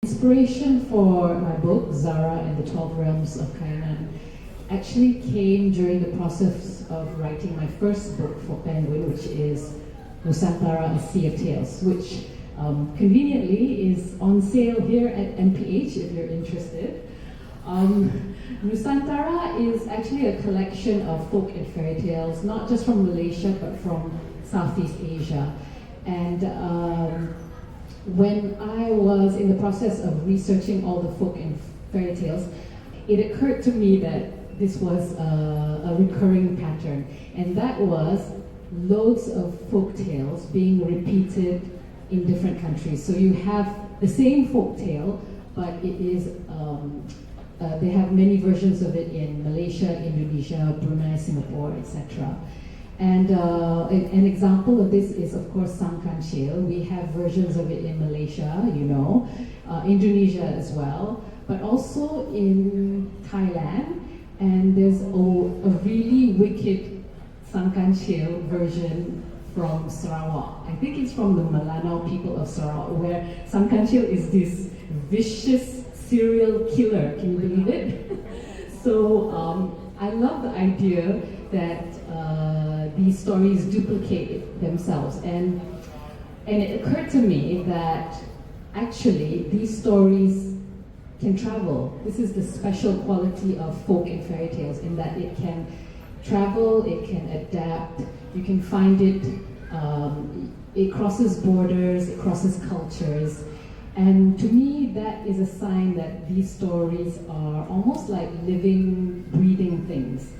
Inspiration for my book, Zarra and the 12 Realms of Kayangan, actually came during the process of writing my first book for Penguin, which is Nusantara, A Sea of Tales, which conveniently is on sale here at MPH if you're interested. Nusantara is actually a collection of folk and fairy tales, not just from Malaysia, but from Southeast Asia. And when I was in the process of researching all the folk and fairy tales, it occurred to me that this was a recurring pattern, and that was loads of folk tales being repeated in different countries. So you have the same folk tale, but it is they have many versions of it in Malaysia, Indonesia, Brunei, Singapore, etc. And an example of this is, of course, Sangkan Chil. We have versions of it in Malaysia, Indonesia as well, but also in Thailand. And there's a really wicked Sangkan Chil version from Sarawak. I think it's from the Melanau people of Sarawak, where Sangkan Chil is this vicious serial killer. Can you believe it? So I love the idea that these stories duplicate themselves, and it occurred to me that actually these stories can travel. This is the special quality of folk and fairy tales, in that it can travel, it can adapt, you can find it, it crosses borders, it crosses cultures. And to me, that is a sign that these stories are almost like living, breathing things.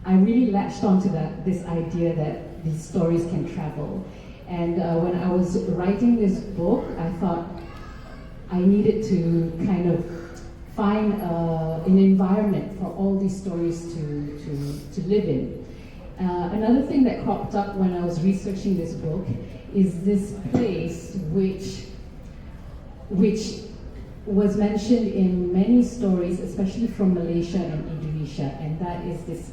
I really latched onto this idea that these stories can travel. And when I was writing this book, I thought I needed to kind of find an environment for all these stories to live in. Another thing that cropped up when I was researching this book is this place which was mentioned in many stories, especially from Malaysia and Indonesia, and that is this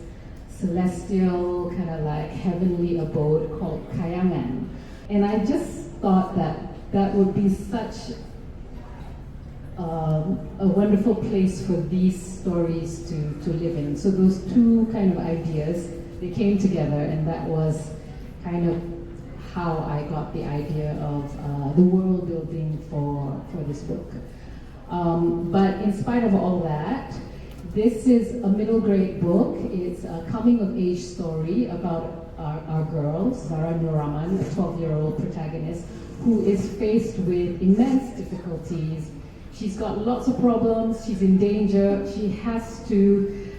celestial, kind of like heavenly abode called Kayangan. And I just thought that would be such a wonderful place for these stories to live in. So those two kind of ideas, they came together, and that was kind of how I got the idea of the world building for this book. But in spite of all that, this is a middle grade book. It's a coming of age story about our girl, Zarra Nuraman, a 12-year-old protagonist, who is faced with immense difficulties. She's got lots of problems, she's in danger, she has to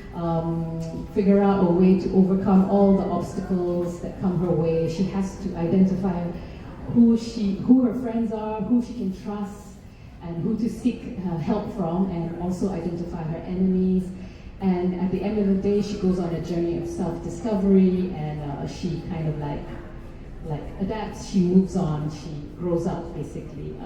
figure out a way to overcome all the obstacles that come her way. She has to identify who her friends are, who she can trust, and who to seek help from, and also identify her enemies. And at the end of the day, she goes on a journey of self-discovery, and she kind of like adapts, she moves on, she grows up basically.